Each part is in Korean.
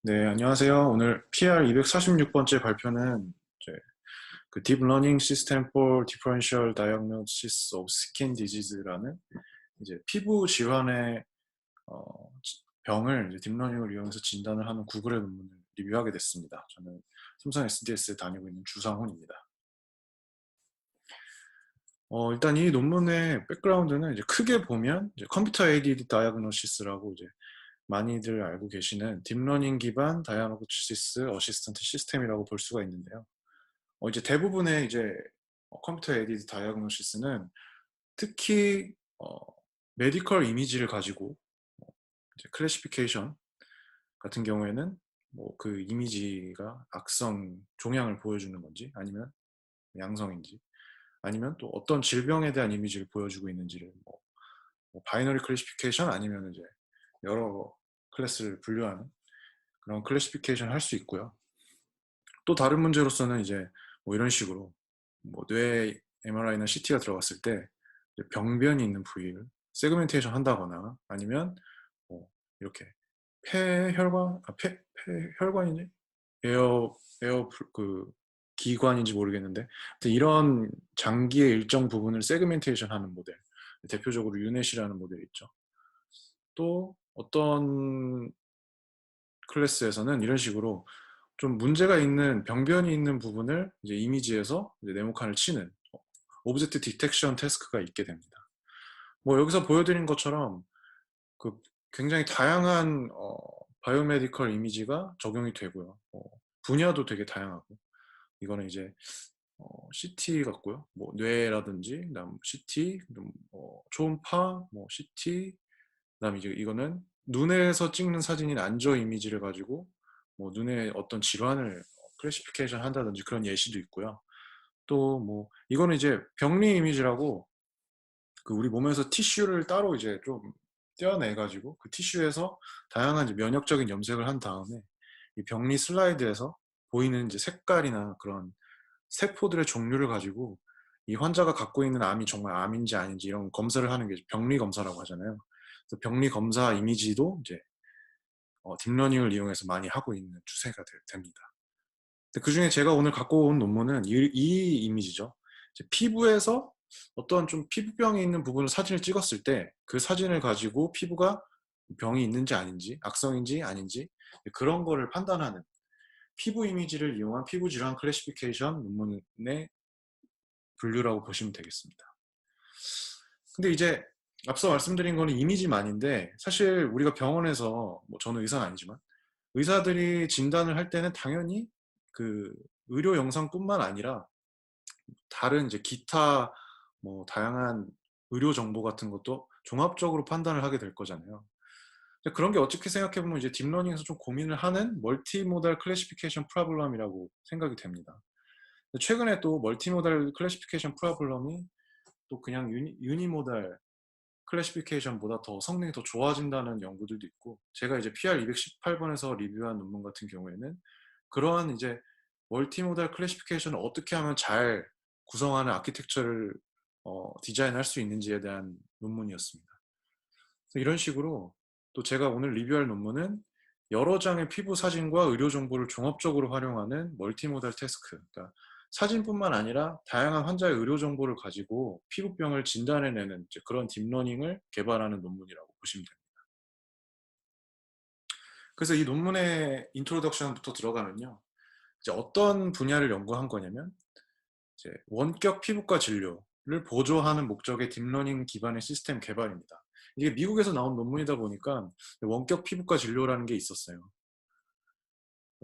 네, 안녕하세요. 오늘 PR 246번째 발표는 이제 그 Deep Learning System for Differential Diagnosis of Skin Disease라는 이제 피부 질환의 병을 이제 딥러닝을 이용해서 진단을 하는 구글의 논문을 리뷰하게 됐습니다. 저는 삼성 SDS에 다니고 있는 주상훈입니다. 일단 이 논문의 백그라운드는 이제 크게 보면 이제 컴퓨터 에이디드 다이아그노시스라고 이제 많이들 알고 계시는 딥러닝 기반 다이아그노시스 어시스턴트 시스템이라고 볼 수가 있는데요. 이제 대부분의 이제 컴퓨터 에이디드 다이아그노시스는 특히 메디컬 이미지를 가지고 이제 클래시피케이션 같은 경우에는 뭐 그 이미지가 악성 종양을 보여주는 건지 아니면 양성인지 아니면 또 어떤 질병에 대한 이미지를 보여주고 있는지를 뭐 바이너리 클래시피케이션 아니면 이제 여러 클래스를 분류하는 그런 클래시피케이션을 할 수 있고요. 또 다른 문제로서는 이제 뭐 이런 식으로 뭐 뇌 MRI나 CT가 들어갔을 때 병변이 있는 부위를 세그멘테이션 한다거나 아니면 뭐 이렇게 폐혈관, 폐혈관인지 에어 그 기관인지 모르겠는데 이런 장기의 일정 부분을 세그멘테이션 하는 모델, 대표적으로 유넷이라는 모델이 있죠. 또 어떤 클래스에서는 이런 식으로 좀 문제가 있는 병변이 있는 부분을 이제 이미지에서 이제 네모칸을 치는 오브젝트 디텍션 태스크가 있게 됩니다. 뭐 여기서 보여드린 것처럼 그 굉장히 다양한 바이오메디컬 이미지가 적용이 되고요. 분야도 되게 다양하고 이거는 이제 CT 같고요. 뭐 뇌라든지 그다음 CT, 초음파, 뭐 CT, 그다음 이제 이거는 눈에서 찍는 사진인 안저 이미지를 가지고 뭐 눈의 어떤 질환을 클래시피케이션 한다든지 그런 예시도 있고요. 또 뭐 이거는 이제 병리 이미지라고 그 우리 몸에서 티슈를 따로 이제 좀 떼어내 가지고 그 티슈에서 다양한 이제 면역적인 염색을 한 다음에 이 병리 슬라이드에서 보이는 이제 색깔이나 그런 세포들의 종류를 가지고 이 환자가 갖고 있는 암이 정말 암인지 아닌지 이런 검사를 하는 게 병리 검사라고 하잖아요. 그래서 병리 검사 이미지도 이제 딥러닝을 이용해서 많이 하고 있는 추세가 됩니다. 그 중에 제가 오늘 갖고 온 논문은 이 이미지죠. 이제 피부에서 어떤 좀 피부병이 있는 부분을 사진을 찍었을 때 그 사진을 가지고 피부가 병이 있는지 아닌지 악성인지 아닌지 그런 거를 판단하는 피부 이미지를 이용한 피부 질환 클래시피케이션 논문의 분류라고 보시면 되겠습니다. 근데 이제 앞서 말씀드린 거는 이미지만인데 사실 우리가 병원에서 뭐 저는 의사는 아니지만 의사들이 진단을 할 때는 당연히 그 의료 영상뿐만 아니라 다른 이제 기타 뭐 다양한 의료 정보 같은 것도 종합적으로 판단을 하게 될 거잖아요. 그런 게 어떻게 생각해 보면 이제 딥러닝에서 좀 고민을 하는 멀티모달 클래시피케이션 프로블럼이라고 생각이 됩니다. 최근에 또 멀티모달 클래시피케이션 프로블럼이 또 그냥 유니모달 클래시피케이션보다 더 성능이 더 좋아진다는 연구들도 있고 제가 이제 PR 218번에서 리뷰한 논문 같은 경우에는 그러한 이제 멀티모달 클래시피케이션을 어떻게 하면 잘 구성하는 아키텍처를 디자인할 수 있는지에 대한 논문이었습니다. 이런 식으로 또 제가 오늘 리뷰할 논문은 여러 장의 피부 사진과 의료 정보를 종합적으로 활용하는 멀티모달 태스크, 그러니까 사진뿐만 아니라 다양한 환자의 의료 정보를 가지고 피부병을 진단해내는 그런 딥러닝을 개발하는 논문이라고 보시면 됩니다. 그래서 이 논문의 인트로덕션부터 들어가면요. 이제 어떤 분야를 연구한 거냐면 이제 원격 피부과 진료를 보조하는 목적의 딥러닝 기반의 시스템 개발입니다. 이게 미국에서 나온 논문이다 보니까 원격 피부과 진료라는 게 있었어요.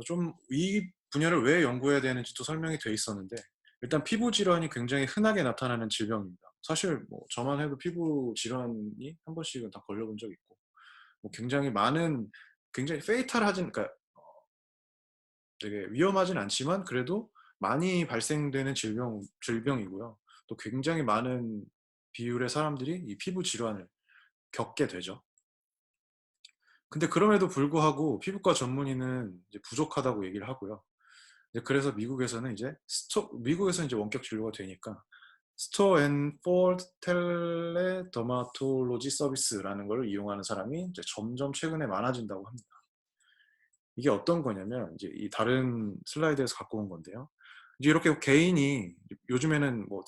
좀 이 분야를 왜 연구해야 되는지도 설명이 돼 있었는데 일단 피부 질환이 굉장히 흔하게 나타나는 질병입니다. 사실 뭐 저만 해도 피부 질환이 한 번씩은 다 걸려본 적 있고 뭐 굉장히 많은 굉장히 페이탈하진 그러니까 되게 위험하진 않지만 그래도 많이 발생되는 질병이고요. 또 굉장히 많은 비율의 사람들이 이 피부 질환을 겪게 되죠. 근데 그럼에도 불구하고 피부과 전문의는 이제 부족하다고 얘기를 하고요. 그래서 미국에서는 이제 원격 진료가 되니까 스토어 앤 폴드 텔레 더마톨로지 서비스라는 걸 이용하는 사람이 이제 점점 최근에 많아진다고 합니다. 이게 어떤 거냐면 이제 이 다른 슬라이드에서 갖고 온 건데요. 이제 이렇게 개인이 요즘에는 뭐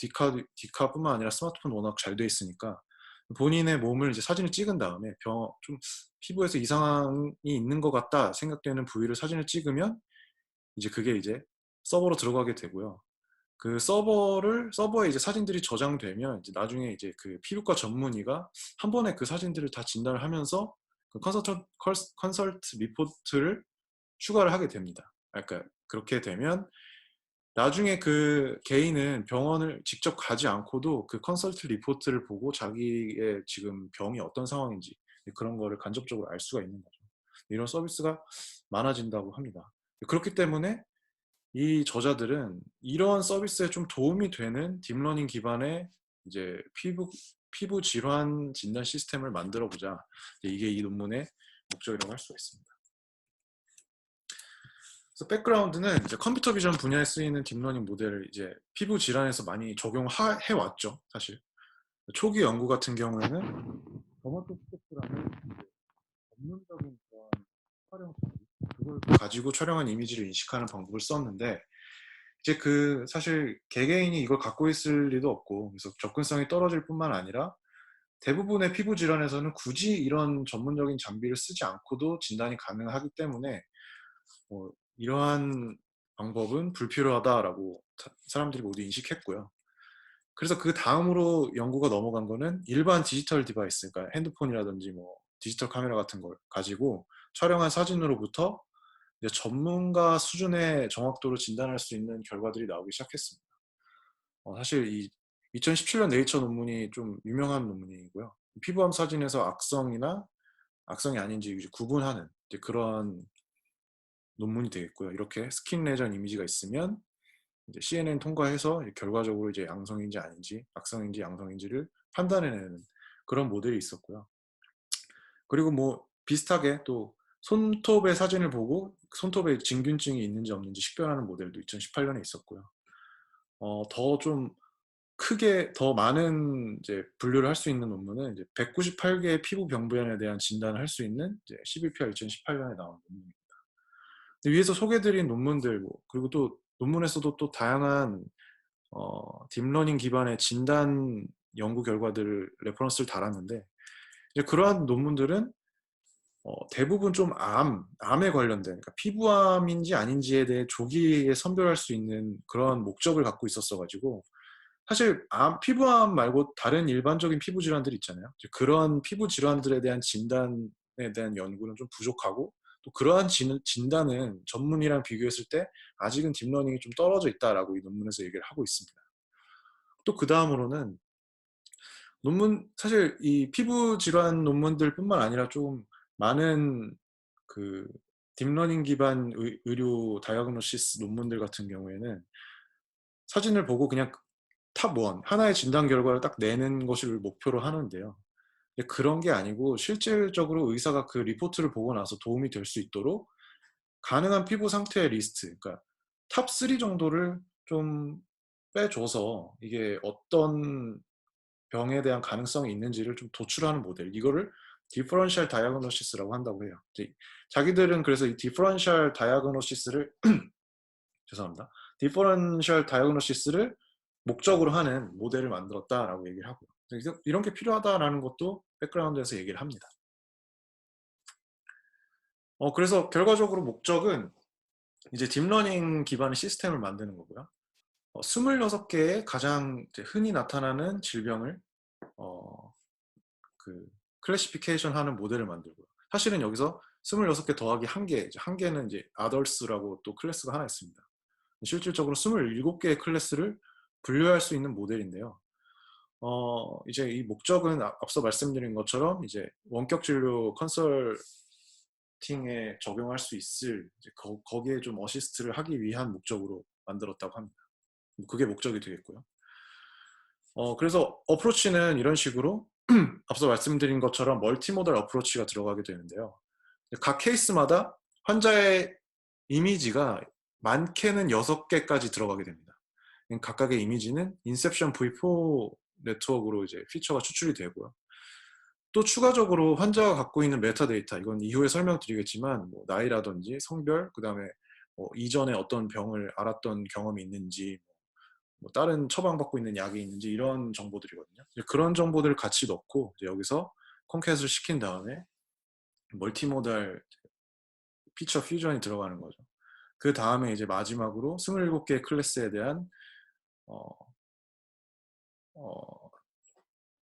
디카뿐만 아니라 스마트폰 워낙 잘 돼 있으니까 본인의 몸을 이제 사진을 찍은 다음에 좀 피부에서 이상이 있는 것 같다 생각되는 부위를 사진을 찍으면 이제 그게 이제 서버로 들어가게 되고요. 그 서버에 이제 사진들이 저장되면 이제 나중에 이제 그 피부과 전문의가 한 번에 그 사진들을 다 진단을 하면서 그 컨설트 리포트를 추가를 하게 됩니다. 그러니까 그렇게 되면 나중에 그 개인은 병원을 직접 가지 않고도 그 컨설트 리포트를 보고 자기의 지금 병이 어떤 상황인지 그런 거를 간접적으로 알 수가 있는 거죠. 이런 서비스가 많아진다고 합니다. 그렇기 때문에 이 저자들은 이런 서비스에 좀 도움이 되는 딥러닝 기반의 이제 피부 질환 진단 시스템을 만들어 보자. 이게 이 논문의 목적이라고 할 수가 있습니다. 그래서 백그라운드는 이제 컴퓨터 비전 분야에 쓰이는 딥러닝 모델을 이제 피부 질환에서 많이 적용해 왔죠, 사실. 초기 연구 같은 경우에는 더마토스코프라는 전문적인 그런 촬영 장비, 그걸 가지고 촬영한 이미지를 인식하는 방법을 썼는데 이제 그 사실 개개인이 이걸 갖고 있을 리도 없고 그래서 접근성이 떨어질 뿐만 아니라 대부분의 피부 질환에서는 굳이 이런 전문적인 장비를 쓰지 않고도 진단이 가능하기 때문에 이러한 방법은 불필요하다라고 사람들이 모두 인식했고요. 그래서 그 다음으로 연구가 넘어간 거는 일반 디지털 디바이스, 그러니까 핸드폰이라든지 뭐 디지털 카메라 같은 걸 가지고 촬영한 사진으로부터 이제 전문가 수준의 정확도로 진단할 수 있는 결과들이 나오기 시작했습니다. 사실 이 2017년 네이처 논문이 좀 유명한 논문이고요. 피부암 사진에서 악성이나 악성이 아닌지 이제 구분하는 이제 그런 논문이 되겠고요. 이렇게 스킨 레전 이미지가 있으면 이제 CNN 통과해서 결과적으로 이제 양성인지 아닌지, 악성인지 양성인지를 판단해내는 그런 모델이 있었고요. 그리고 뭐 비슷하게 또 손톱의 사진을 보고 손톱에 진균증이 있는지 없는지 식별하는 모델도 2018년에 있었고요. 더 좀 크게 더 많은 이제 분류를 할 수 있는 논문은 이제 198개의 피부 병변에 대한 진단을 할 수 있는 이제 11PR 2018년에 나온 논문입니다. 위에서 소개드린 논문들 그리고 또 논문에서도 또 다양한 딥러닝 기반의 진단 연구 결과들을 레퍼런스를 달았는데 이제 그러한 논문들은 대부분 좀 암에 관련된 그러니까 피부암인지 아닌지에 대해 조기에 선별할 수 있는 그런 목적을 갖고 있었어가지고 사실 피부암 말고 다른 일반적인 피부 질환들 있잖아요. 그런 피부 질환들에 대한 진단에 대한 연구는 좀 부족하고 또 그러한 진단은 전문이랑 비교했을 때 아직은 딥러닝이 좀 떨어져 있다라고 이 논문에서 얘기를 하고 있습니다. 또 그 다음으로는 사실 이 피부 질환 논문들뿐만 아니라 좀 많은 그 딥러닝 기반 의료 다이어그노시스 논문들 같은 경우에는 사진을 보고 그냥 탑 원, 하나의 진단 결과를 딱 내는 것을 목표로 하는데요. 그런 게 아니고 실질적으로 의사가 그 리포트를 보고 나서 도움이 될 수 있도록 가능한 피부 상태의 리스트, 그러니까 탑 3 정도를 좀 빼줘서 이게 어떤 병에 대한 가능성이 있는지를 좀 도출하는 모델, 이거를 디퍼런셜 다이아그노시스라고 한다고 해요. 자기들은 그래서 이 디퍼런셜 다이아그노시스를 죄송합니다. 디퍼런셜 다이아그노시스를 목적으로 하는 모델을 만들었다라고 얘기를 하고요. 이런 게 필요하다라는 것도 백그라운드에서 얘기를 합니다. 그래서 결과적으로 목적은 이제 딥러닝 기반의 시스템을 만드는 거고요. 26개의 가장 흔히 나타나는 질병을 그 클래시피케이션 하는 모델을 만들고요. 사실은 여기서 26개 더하기 1개, 1개는 이제 adults라고 또 클래스가 하나 있습니다. 실질적으로 27개의 클래스를 분류할 수 있는 모델인데요. 이제 이 목적은 앞서 말씀드린 것처럼 이제 원격 진료 컨설팅에 적용할 수 있을 거기에 좀 어시스트를 하기 위한 목적으로 만들었다고 합니다. 그게 목적이 되겠고요. 그래서 어프로치는 이런 식으로 앞서 말씀드린 것처럼 멀티모달 어프로치가 들어가게 되는데요. 각 케이스마다 환자의 이미지가 많게는 6개까지 들어가게 됩니다. 각각의 이미지는 인셉션 V4 네트워크로 이제 피처가 추출이 되고요. 또 추가적으로 환자가 갖고 있는 메타데이터, 이건 이후에 설명드리겠지만 뭐 나이라든지 성별, 그 다음에 뭐 이전에 어떤 병을 앓았던 경험이 있는지, 뭐 다른 처방받고 있는 약이 있는지 이런 정보들이거든요. 그런 정보들을 같이 넣고 여기서 콘캣을 시킨 다음에 멀티모달 피처 퓨전이 들어가는 거죠. 그 다음에 이제 마지막으로 27개의 클래스에 대한 어, 어,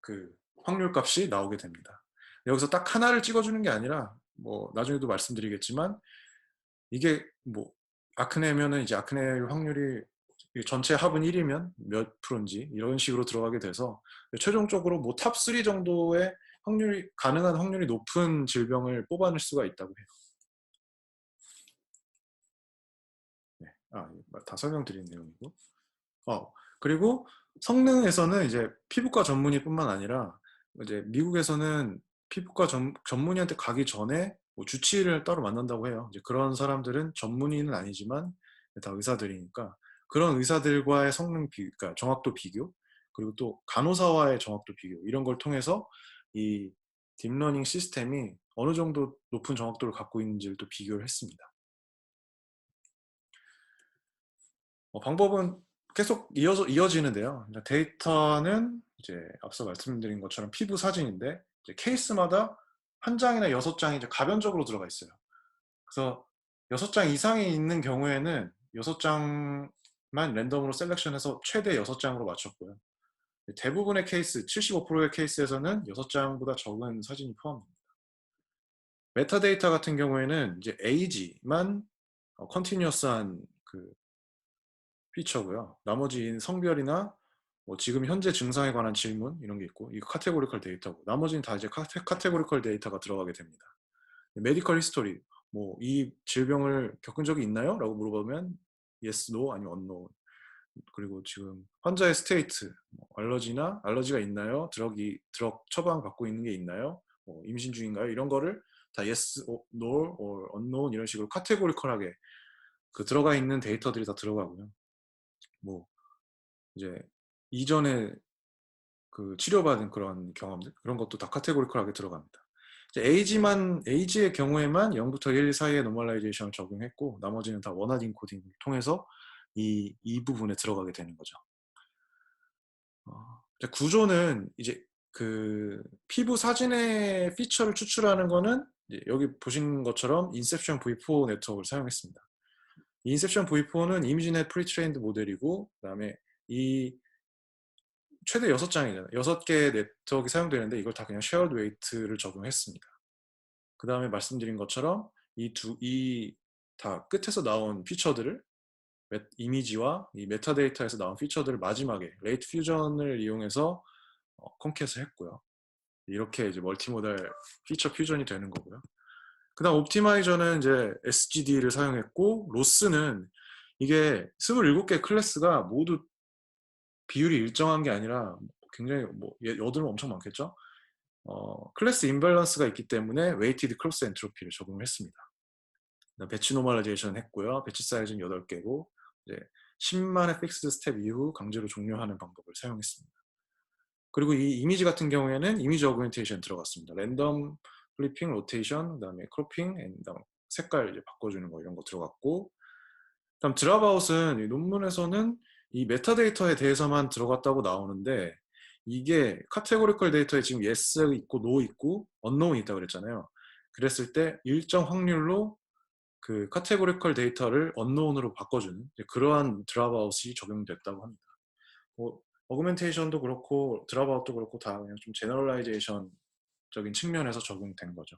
그 확률 값이 나오게 됩니다. 여기서 딱 하나를 찍어주는 게 아니라 뭐 나중에도 말씀드리겠지만 이게 뭐 아크네면은 이제 아크네 확률이 전체 합은 1이면 몇 프로인지 이런 식으로 들어가게 돼서 최종적으로 뭐 탑 3 정도의 확률이 가능한 확률이 높은 질병을 뽑아낼 수가 있다고 해요. 네. 다 설명드린 내용이고. 그리고 성능에서는 이제 피부과 전문의뿐만 아니라 이제 미국에서는 피부과 전문의한테 가기 전에 뭐 주치의를 따로 만난다고 해요. 이제 그런 사람들은 전문의는 아니지만 다 의사들이니까 그런 의사들과의 그러니까 정확도 비교, 그리고 또 간호사와의 정확도 비교 이런 걸 통해서 이 딥러닝 시스템이 어느 정도 높은 정확도를 갖고 있는지를 또 비교를 했습니다. 방법은 계속 이어지는데요. 데이터는 이제 앞서 말씀드린 것처럼 피부 사진인데 이제 케이스마다 한 장이나 6장이 이제 가변적으로 들어가 있어요. 그래서 6장 이상이 있는 경우에는 6장만 랜덤으로 셀렉션해서 최대 6장으로 맞췄고요. 대부분의 케이스, 75%의 케이스에서는 6장보다 적은 사진이 포함됩니다. 메타데이터 같은 경우에는 이제 에이지만 컨티뉴어스한 그 피처고요. 나머지 성별이나 뭐 지금 현재 증상에 관한 질문 이런 게 있고 이 카테고리컬 데이터고 나머지는 다 이제 카테고리컬 데이터가 들어가게 됩니다. 메디컬 히스토리 뭐 이 질병을 겪은 적이 있나요? 라고 물어보면 yes, no 아니면 unknown. 그리고 지금 환자의 스테이트 알러지가 있나요? 드럭 처방 받고 있는 게 있나요? 뭐 임신 중인가요? 이런 거를 다 yes, no, or unknown 이런 식으로 카테고리컬하게 그 들어가 있는 데이터들이 다 들어가고요. 뭐 이제 이전에 그 치료받은 그런 경험들 그런 것도 다 카테고리컬하게 들어갑니다. 이제 에이지의 경우에만 0부터 1 사이의 노멀라이제이션을 적용했고 나머지는 다 원하드 인코딩을 통해서 이 부분에 들어가게 되는 거죠. 구조는 이제 그 피부 사진의 피처를 추출하는 거는 여기 보신 것처럼 인셉션 V4 네트워크를 사용했습니다. 인셉션 V4는 이미지넷 프리트레인드 모델이고 그다음에 이 최대 6장이잖아요. 6개의 네트워크가 사용되는데 이걸 다 그냥 쉐어드 웨이트를 적용했습니다. 그 다음에 말씀드린 것처럼 이 다 끝에서 나온 피처들을 이미지와 이 메타데이터에서 나온 피처들을 마지막에 레이트 퓨전을 이용해서 콘캣을 했고요. 이렇게 이제 멀티모달 피처 퓨전이 되는 거고요. 그 다음 옵티마이저는 이제 SGD를 사용했고 로스는 이게 27개 클래스가 모두 비율이 일정한 게 아니라 굉장히 뭐 여드름 엄청 많겠죠? 클래스 임밸런스가 있기 때문에 웨이티드 크로스 엔트로피를 적용을 했습니다. 배치 노멀라이제이션 했고요. 배치 사이즈는 8개고 이제 10만의 픽스드 스텝 이후 강제로 종료하는 방법을 사용했습니다. 그리고 이 이미지 같은 경우에는 이미지 어그멘테이션 들어갔습니다. 랜덤 플리핑, 로테이션, 그다음에 크로핑, 그다음 색깔 이제 바꿔주는 거 이런 거 들어갔고 그다음 드랍아웃은 논문에서는 이 메타데이터에 대해서만 들어갔다고 나오는데 이게 카테고리컬 데이터에 지금 yes 있고 no 있고 unknown이 있다고 그랬잖아요. 그랬을 때 일정 확률로 그 카테고리컬 데이터를 unknown으로 바꿔주는 그러한 드랍아웃이 적용됐다고 합니다. 어그멘테이션도 그렇고 드랍아웃도 그렇고 다 그냥 좀 제너럴라이제이션적인 측면에서 적용된 거죠.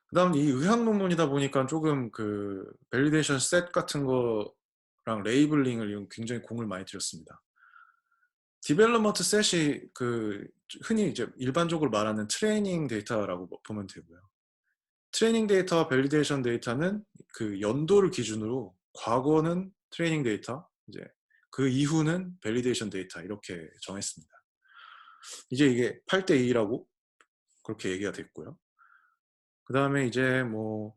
그 다음 이 의학 논문이다 보니까 조금 그 밸리데이션 셋 같은 거랑 레이블링을 굉장히 공을 많이 들였습니다. 디벨롭먼트 셋이 그 흔히 이제 일반적으로 말하는 트레이닝 데이터라고 보면 되고요. 트레이닝 데이터와 밸리데이션 데이터는 그 연도를 기준으로 과거는 트레이닝 데이터, 이제 그 이후는 밸리데이션 데이터 이렇게 정했습니다. 이제 이게 8대2라고 그렇게 얘기가 됐고요. 그 다음에 이제 뭐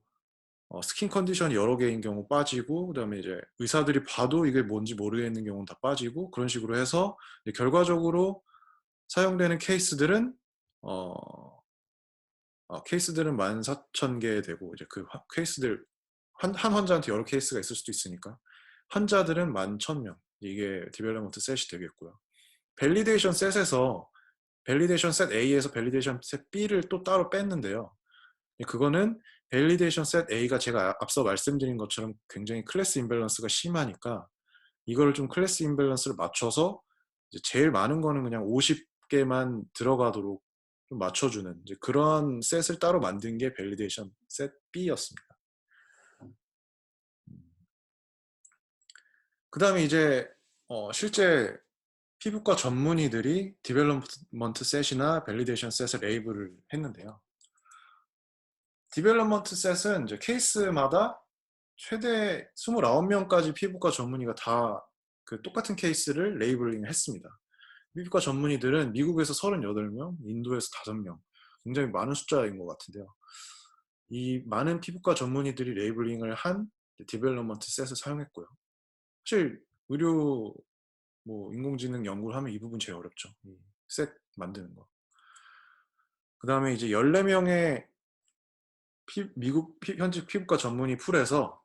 스킨 컨디션이 여러 개인 경우 빠지고 그 다음에 이제 의사들이 봐도 이게 뭔지 모르겠는 경우는 다 빠지고 그런 식으로 해서 결과적으로 사용되는 케이스들은 케이스들은 14,000개 되고, 이제 그 케이스들 한 환자한테 여러 케이스가 있을 수도 있으니까 환자들은 11,000명, 이게 디벨롭먼트 셋이 되겠고요. 밸리데이션 셋에서 밸리데이션 셋 A에서 밸리데이션 셋 B를 또 따로 뺐는데요. 그거는 밸리데이션 셋 A가 제가 앞서 말씀드린 것처럼 굉장히 클래스 임밸런스가 심하니까 이거를 좀 클래스 임밸런스를 맞춰서 이제 제일 많은 거는 그냥 50개만 들어가도록 좀 맞춰주는 이제 그런 셋을 따로 만든 게 밸리데이션 셋 B였습니다. 그 다음에 이제 실제 피부과 전문의들이 디벨롭먼트 셋이나 밸리데이션 셋을 레이블을 했는데요. 디벨롭먼트 셋은 이제 케이스마다 최대 29명까지 피부과 전문의가 다 그 똑같은 케이스를 레이블링 했습니다. 피부과 전문의들은 미국에서 38명, 인도에서 5명, 굉장히 많은 숫자인 것 같은데요. 이 많은 피부과 전문의들이 레이블링을 한 디벨롭먼트 셋을 사용했고요. 사실 의료 뭐 인공지능 연구를 하면 이 부분 제일 어렵죠. 셋 만드는 거. 그 다음에 이제 14명의 미국 현직 피부과 전문의 풀에서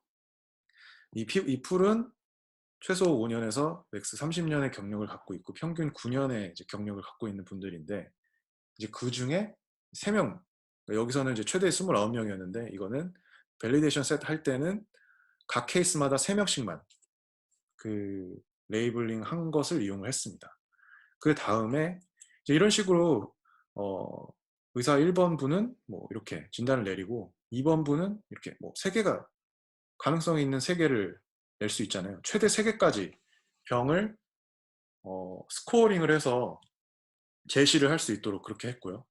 이 풀은 최소 5년에서 맥스 30년의 경력을 갖고 있고 평균 9년의 이제 경력을 갖고 있는 분들인데 이제 그 중에 3명, 그러니까 여기서는 이제 최대 29명이었는데 이거는 밸리데이션 셋 할 때는 각 케이스마다 3명씩만 그 레이블링 한 것을 이용을 했습니다. 그 다음에 이제 이런 식으로 의사 1번 분은 뭐 이렇게 진단을 내리고 2번 분은 이렇게 뭐 3개가 가능성이 있는 3개를 낼 수 있잖아요. 최대 3개까지 병을 스코어링을 해서 제시를 할 수 있도록 그렇게 했고요.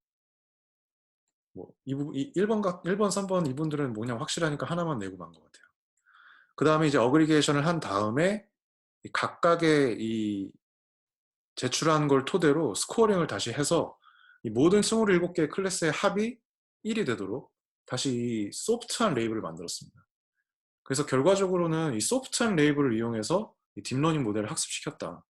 뭐 1번, 3번 이분들은 뭐냐 확실하니까 하나만 내고 간 것 같아요. 그 다음에 이제 어그리게이션을 한 다음에 각각의 이 제출한 걸 토대로 스코어링을 다시 해서 이 모든 27개의 클래스의 합이 1이 되도록 다시 이 소프트한 레이블을 만들었습니다. 그래서 결과적으로는 이 소프트한 레이블을 이용해서 이 딥러닝 모델을 학습시켰다.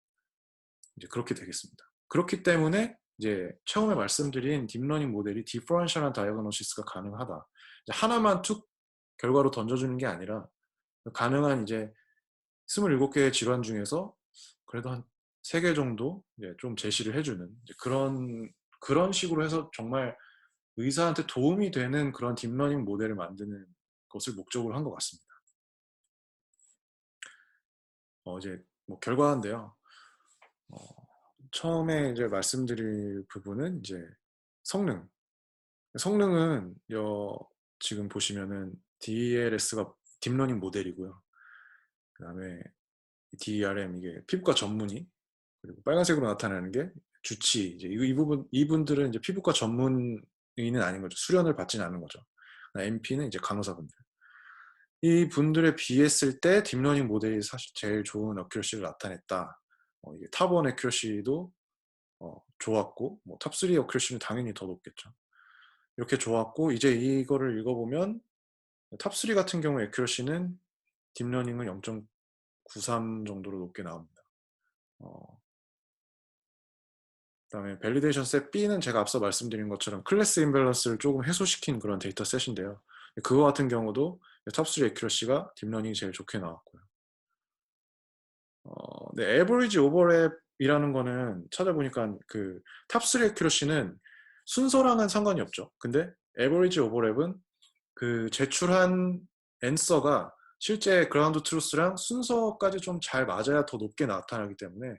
이제 그렇게 되겠습니다. 그렇기 때문에 이제 처음에 말씀드린 딥러닝 모델이 디퍼런셜한 다이어그노시스가 가능하다. 하나만 툭 결과로 던져주는 게 아니라 가능한 이제 27개의 질환 중에서 그래도 한 3개 정도 좀 제시를 해주는 그런 식으로 해서 정말 의사한테 도움이 되는 그런 딥러닝 모델을 만드는 것을 목적으로 한 것 같습니다. 이제 뭐 결과인데요. 처음에 이제 말씀드릴 부분은 이제 성능. 성능은 지금 보시면은 DLS가 딥러닝 모델이고요. 그 다음에 DRM 이게 피부과 전문의, 그리고 빨간색으로 나타나는 게 주치. 이제 이분들은 이제 피부과 전문의는 아닌 거죠. 수련을 받지는 않은 거죠. MP는 이제 간호사분들. 이 분들에 비했을 때 딥러닝 모델이 사실 제일 좋은 어큐러시를 나타냈다. 이게 탑1 어큐러시도 좋았고, 뭐 탑3 어큐러시는 당연히 더 높겠죠. 이렇게 좋았고, 이제 이거를 읽어보면 탑3 같은 경우 어큐러시는 딥러닝은 0.93 정도로 높게 나옵니다. 그다음에 밸리데이션 셋 B는 제가 앞서 말씀드린 것처럼 클래스 임밸런스를 조금 해소시킨 그런 데이터 셋인데요. 그거 같은 경우도 탑3 애큐러시가 딥러닝이 제일 좋게 나왔고요. 네, 에버리지 오버랩이라는 거는 찾아보니까 그 탑3 애큐러시는 순서랑은 상관이 없죠. 근데 에버리지 오버랩은 그 제출한 앤서가 실제 그라운드 트루스랑 순서까지 좀 잘 맞아야 더 높게 나타나기 때문에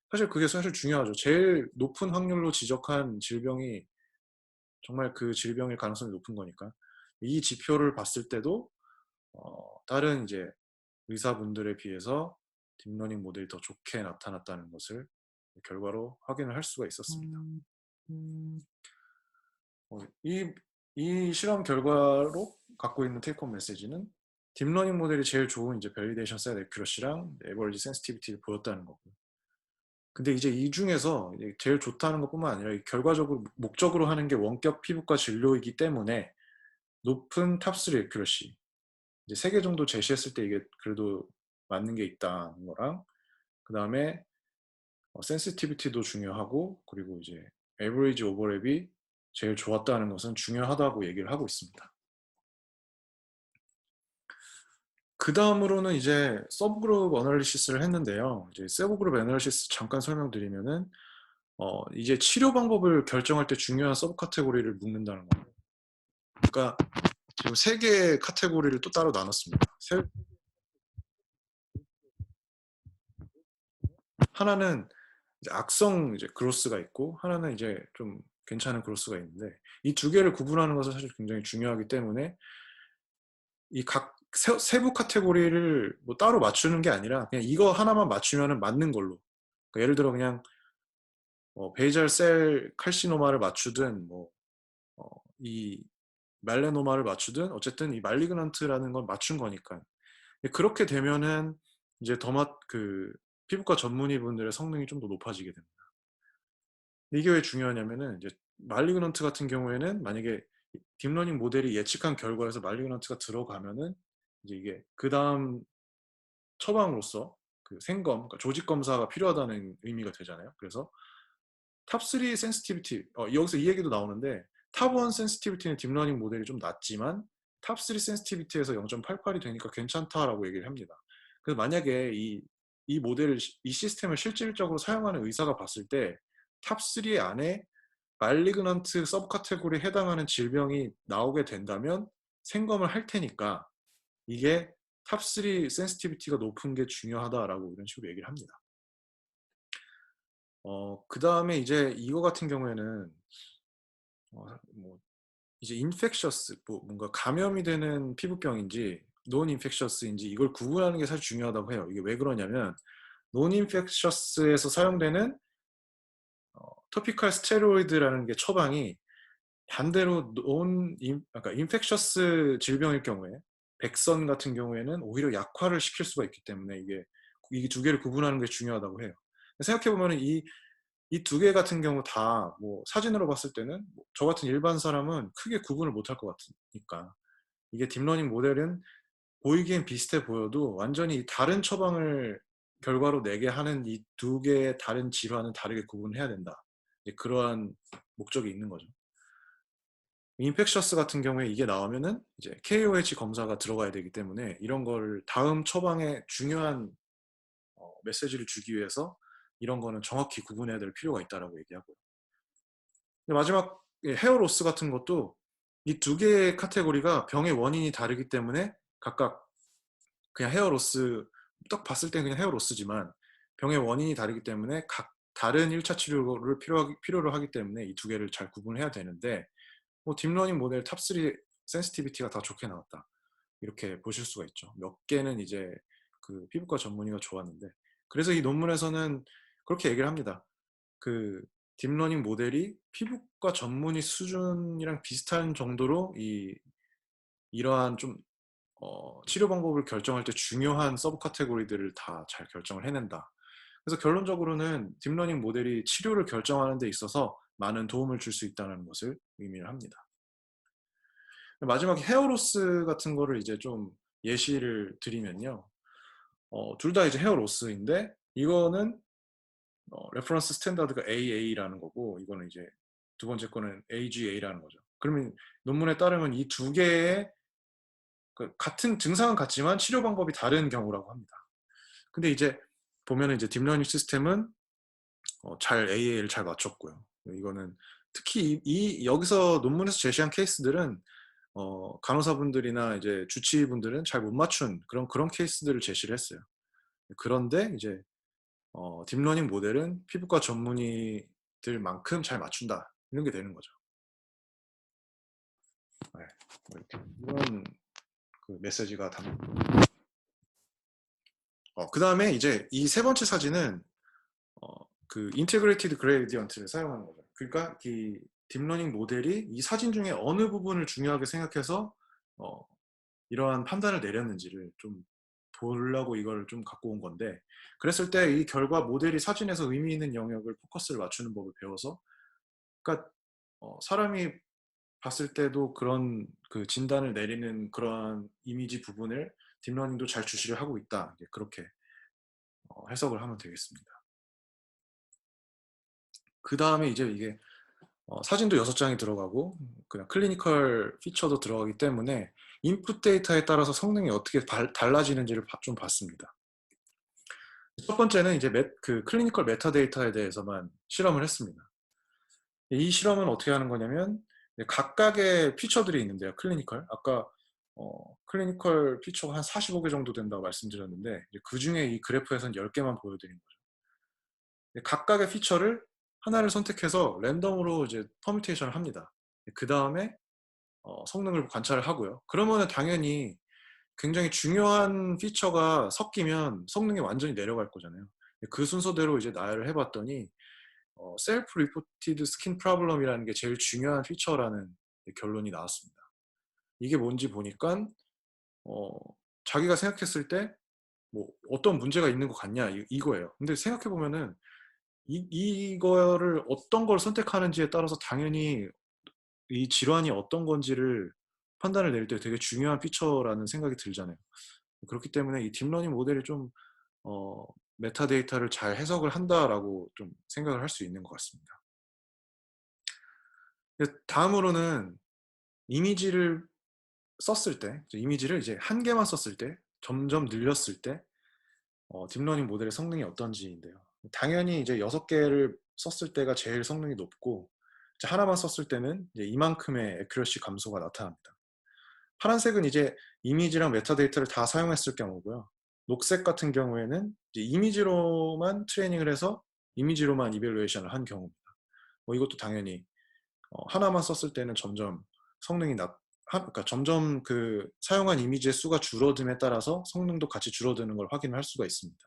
사실 그게 사실 중요하죠. 제일 높은 확률로 지적한 질병이 정말 그 질병일 가능성이 높은 거니까 이 지표를 봤을 때도 다른 이제 의사분들에 비해서 딥러닝 모델이 더 좋게 나타났다는 것을 결과로 확인을 할 수가 있었습니다. 이 실험 결과로 갖고 있는 테이크홈 메시지는 딥러닝 모델이 제일 좋은 이제 밸리데이션 셋 애큐러시랑 에버리지 센시티비티를 보였다는 거고요. 근데 이제 이 중에서 제일 좋다는 것뿐만 아니라 결과적으로 목적으로 하는 게 원격 피부과 진료이기 때문에 높은 탑3 애큐러시 이제 3개 정도 제시했을 때 이게 그래도 맞는 게 있다는 거랑 그 다음에 센시티비티도 중요하고, 그리고 이제 에버리지 오버랩이 제일 좋았다는 것은 중요하다고 얘기를 하고 있습니다. 그 다음으로는 이제 서브그룹 어널리시스를 했는데요. 이제 서브그룹 애널리시스 잠깐 설명드리면은 이제 치료 방법을 결정할 때 중요한 서브 카테고리를 묶는다는 거예요. 그러니까 지금 세 개의 카테고리를 또 따로 나눴습니다. 하나는 이제 악성 이제 그로스가 있고, 하나는 이제 좀 괜찮은 그로스가 있는데, 이 두 개를 구분하는 것은 사실 굉장히 중요하기 때문에 이 각 세부 카테고리를 뭐 따로 맞추는 게 아니라 그냥 이거 하나만 맞추면은 맞는 걸로. 그러니까 예를 들어 그냥 베이잘 셀 칼시노마를 맞추든 이 말레노마를 맞추든 어쨌든 이 말리그넌트라는 건 맞춘 거니까. 그렇게 되면은 이제 그 피부과 전문의 분들의 성능이 좀 더 높아지게 됩니다. 이게 왜 중요하냐면은 이제 말리그넌트 같은 경우에는 만약에 딥러닝 모델이 예측한 결과에서 말리그넌트가 들어가면은 이제 이게 그 다음 처방으로서 그 생검, 그러니까 조직 검사가 필요하다는 의미가 되잖아요. 그래서 탑3 센시티비티, 여기서 이 얘기도 나오는데 탑1 센시티비티는 딥러닝 모델이 좀 낮지만 탑3 센시티비티에서 0.88이 되니까 괜찮다라고 얘기를 합니다. 그래서 만약에 이 모델을, 이 시스템을 실질적으로 사용하는 의사가 봤을 때 탑3 안에 말리그넌트 서브 카테고리에 해당하는 질병이 나오게 된다면 생검을 할 테니까 이게 탑3 센시티비티가 높은 게 중요하다라고 이런 식으로 얘기를 합니다. 그 다음에 이제 이거 같은 경우에는 뭐 이제 인펙셔스, 뭐 뭔가 감염이 되는 피부병인지 논 인펙셔스인지 이걸 구분하는 게 사실 중요하다고 해요. 이게 왜 그러냐면 논 인펙셔스에서 사용되는 토피컬 스테로이드라는 게 처방이 반대로 그러니까 인펙셔스 질병일 경우에 백선 같은 경우에는 오히려 약화를 시킬 수가 있기 때문에 이 두 개를 구분하는 게 중요하다고 해요. 생각해 보면 이 두 개 같은 경우 다 뭐 사진으로 봤을 때는 저 같은 일반 사람은 크게 구분을 못할 것 같으니까 이게 딥러닝 모델은 보이기엔 비슷해 보여도 완전히 다른 처방을 결과로 내게 하는 이 두 개의 다른 질환은 다르게 구분해야 된다. 그러한 목적이 있는 거죠. 인펙셔스 같은 경우에 이게 나오면은 이제 KOH 검사가 들어가야 되기 때문에 이런 걸 다음 처방에 중요한 메시지를 주기 위해서 이런 거는 정확히 구분해야 될 필요가 있다라고 얘기하고요. 마지막 헤어로스 같은 것도 이 두 개의 카테고리가 병의 원인이 다르기 때문에 각각 그냥 헤어로스, 딱 봤을 때 그냥 헤어로스지만 병의 원인이 다르기 때문에 각 다른 1차 치료를 필요로 하기 때문에 이 두 개를 잘 구분해야 되는데 뭐 딥러닝 모델 탑3 센시티비티가 다 좋게 나왔다. 이렇게 보실 수가 있죠. 몇 개는 이제 그 피부과 전문의가 좋았는데 그래서 이 논문에서는 그렇게 얘기를 합니다. 그 딥러닝 모델이 피부과 전문의 수준이랑 비슷한 정도로 이러한 좀 치료 방법을 결정할 때 중요한 서브 카테고리들을 다 잘 결정을 해낸다. 그래서 결론적으로는 딥러닝 모델이 치료를 결정하는 데 있어서 많은 도움을 줄 수 있다는 것을 의미를 합니다. 마지막에 헤어로스 같은 거를 이제 좀 예시를 드리면요. 둘 다 이제 헤어로스인데 이거는 레퍼런스 스탠다드가 AA라는 거고 이거는 이제 두 번째 거는 AGA라는 거죠. 그러면 논문에 따르면 이 두 개의 같은 증상은 같지만 치료 방법이 다른 경우라고 합니다. 근데 이제 보면은 이제 딥러닝 시스템은 잘 AA를 잘 맞췄고요. 이거는 특히 여기서 논문에서 제시한 케이스들은 간호사분들이나 이제 주치의분들은 잘 못 맞춘 그런 케이스들을 제시를 했어요. 그런데 이제 딥러닝 모델은 피부과 전문의들만큼 잘 맞춘다 이런 게 되는 거죠. 네, 이렇게 이런 그 메시지가 담깁니다. 그 다음에 이제 이 세 번째 사진은 그 인테그레이티드 그레디언트를 사용하는 거죠. 그러니까 이 딥러닝 모델이 이 사진 중에 어느 부분을 중요하게 생각해서 이러한 판단을 내렸는지를 좀 보려고 이걸 좀 갖고 온 건데 그랬을 때 이 결과 모델이 사진에서 의미 있는 영역을 포커스를 맞추는 법을 배워서 그러니까 사람이 봤을 때도 그런 그 진단을 내리는 그러한 이미지 부분을 딥러닝도 잘 주시를 하고 있다. 그렇게 해석을 하면 되겠습니다. 그 다음에 이제 이게 사진도 6장이 들어가고 그냥 클리니컬 피처도 들어가기 때문에 인풋 데이터에 따라서 성능이 어떻게 달라지는지를 좀 봤습니다. 첫 번째는 이제 그 클리니컬 메타데이터에 대해서만 실험을 했습니다. 이 실험은 어떻게 하는 거냐면 각각의 피처들이 있는데요. 클리니컬. 아까 클리니컬 피처가 한 45개 정도 된다고 말씀드렸는데 그 중에 이 그래프에서는 10개만 보여드린 거죠. 각각의 피처를 하나를 선택해서 랜덤으로 이제 퍼뮤테이션을 합니다. 그 다음에 성능을 관찰을 하고요. 그러면 당연히 굉장히 중요한 피처가 섞이면 성능이 완전히 내려갈 거잖아요. 그 순서대로 이제 나열을 해봤더니 셀프 리포티드 스킨 프로블럼이라는 게 제일 중요한 피처라는 결론이 나왔습니다. 이게 뭔지 보니까 자기가 생각했을 때 뭐 어떤 문제가 있는 것 같냐 이거예요. 근데 생각해 보면은 이거를 어떤 걸 선택하는지에 따라서 당연히 이 질환이 어떤 건지를 판단을 내릴 때 되게 중요한 피처라는 생각이 들잖아요. 그렇기 때문에 이 딥러닝 모델이 좀 어, 메타데이터를 잘 해석을 한다라고 좀 생각을 할 수 있는 것 같습니다. 다음으로는 이미지를 썼을 때, 이미지를 이제 한 개만 썼을 때, 점점 늘렸을 때 딥러닝 모델의 성능이 어떤지인데요. 당연히 이제 6개를 썼을 때가 제일 성능이 높고 하나만 썼을 때는 이제 이만큼의 애큐러시 감소가 나타납니다. 파란색은 이제 이미지랑 메타데이터를 다 사용했을 경우고요. 녹색 같은 경우에는 이제 이미지로만 트레이닝을 해서 이미지로만 이벨루에이션을 한 경우입니다. 이것도 당연히 하나만 썼을 때는 점점 성능이 그러니까 점점 그 사용한 이미지의 수가 줄어듦에 따라서 성능도 같이 줄어드는 걸 확인할 수가 있습니다.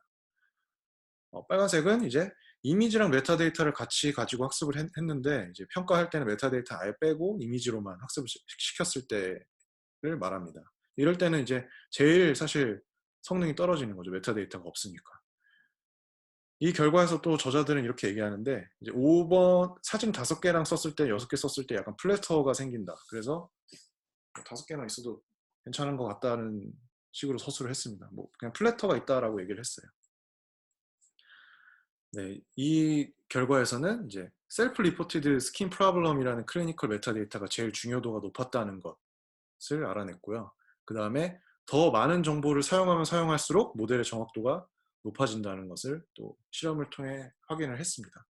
빨간색은 이제 이미지랑 메타데이터를 같이 가지고 학습을 했는데 이제 평가할 때는 메타데이터 아예 빼고 이미지로만 학습을 시켰을 때를 말합니다. 이럴 때는 이제 제일 사실 성능이 떨어지는 거죠. 메타데이터가 없으니까. 이 결과에서 또 저자들은 이렇게 얘기하는데 이제 5번 사진 5개랑 썼을 때 6개 썼을 때 약간 플래터가 생긴다. 그래서 5개만 있어도 괜찮은 것 같다는 식으로 서술을 했습니다. 뭐 그냥 플래터가 있다라고 얘기를 했어요. 네, 이 결과에서는 이제 셀프 리포티드 스킨 프로블럼이라는 클리니컬 메타데이터가 제일 중요도가 높았다는 것을 알아냈고요. 그 다음에 더 많은 정보를 사용하면 사용할수록 모델의 정확도가 높아진다는 것을 또 실험을 통해 확인을 했습니다.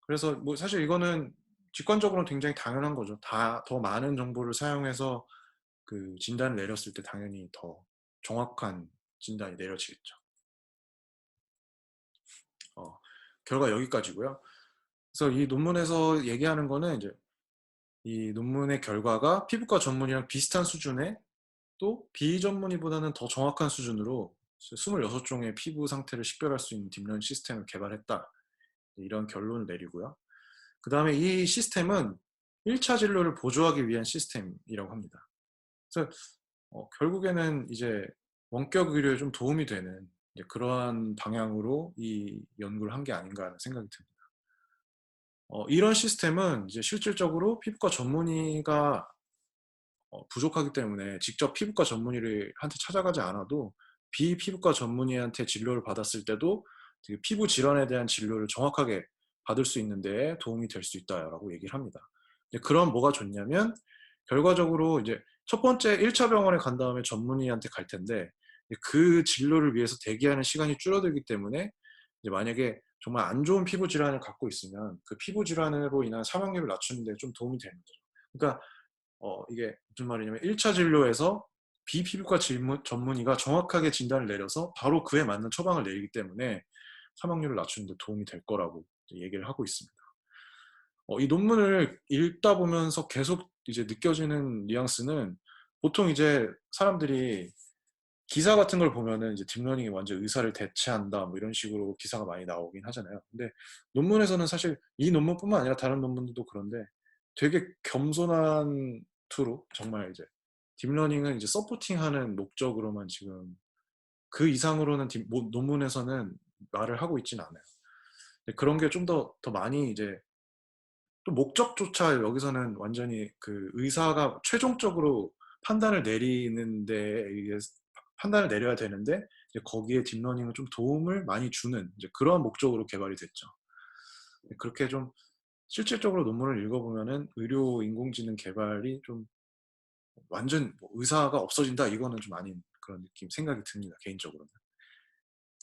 그래서 뭐 사실 이거는 직관적으로는 굉장히 당연한 거죠. 더 많은 정보를 사용해서 그 진단을 내렸을 때 당연히 더 정확한 진단이 내려지겠죠. 결과 여기까지고요. 그래서 이 논문에서 얘기하는 거는 이제 이 논문의 결과가 피부과 전문의랑 비슷한 수준의 또 비전문의보다는 더 정확한 수준으로 26종의 피부 상태를 식별할 수 있는 딥러닝 시스템을 개발했다. 이런 결론을 내리고요. 그 다음에 이 시스템은 1차 진료를 보조하기 위한 시스템이라고 합니다. 그래서 결국에는 이제 원격 의료에 좀 도움이 되는 그러한 방향으로 이 연구를 한 게 아닌가 하는 생각이 듭니다. 이런 시스템은 이제 실질적으로 피부과 전문의가 부족하기 때문에 직접 피부과 전문의한테 찾아가지 않아도 비피부과 전문의한테 진료를 받았을 때도 피부 질환에 대한 진료를 정확하게 받을 수 있는 데 도움이 될 수 있다라고 얘기를 합니다. 그럼 뭐가 좋냐면 결과적으로 이제 첫 번째 1차 병원에 간 다음에 전문의한테 갈 텐데 그 진료를 위해서 대기하는 시간이 줄어들기 때문에 이제 만약에 정말 안 좋은 피부 질환을 갖고 있으면 그 피부 질환으로 인한 사망률을 낮추는 데 좀 도움이 되는 거죠. 그러니까 이게 무슨 말이냐면 1차 진료에서 비피부과 전문의가 정확하게 진단을 내려서 바로 그에 맞는 처방을 내리기 때문에 사망률을 낮추는 데 도움이 될 거라고 얘기를 하고 있습니다. 이 논문을 읽다 보면서 계속 이제 느껴지는 뉘앙스는 보통 이제 사람들이 기사 같은 걸 보면은 이제 딥러닝이 완전 의사를 대체한다 뭐 이런 식으로 기사가 많이 나오긴 하잖아요. 근데 논문에서는 사실 이 논문뿐만 아니라 다른 논문들도 그런데 되게 겸손한 투로 정말 이제 딥러닝은 이제 서포팅하는 목적으로만 지금 그 이상으로는 논문에서는 말을 하고 있진 않아요. 그런 게 좀 더 많이 이제 또 목적조차 여기서는 완전히 그 의사가 최종적으로 판단을 내리는데 이게 판단을 내려야 되는데 이제 거기에 딥러닝은 좀 도움을 많이 주는 이제 그런 목적으로 개발이 됐죠. 그렇게 좀 실질적으로 논문을 읽어보면은 의료 인공지능 개발이 좀 완전 뭐 의사가 없어진다 이거는 좀 아닌 그런 느낌 생각이 듭니다, 개인적으로는.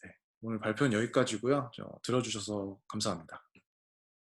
네. 오늘 발표는 여기까지고요. 들어주셔서 감사합니다.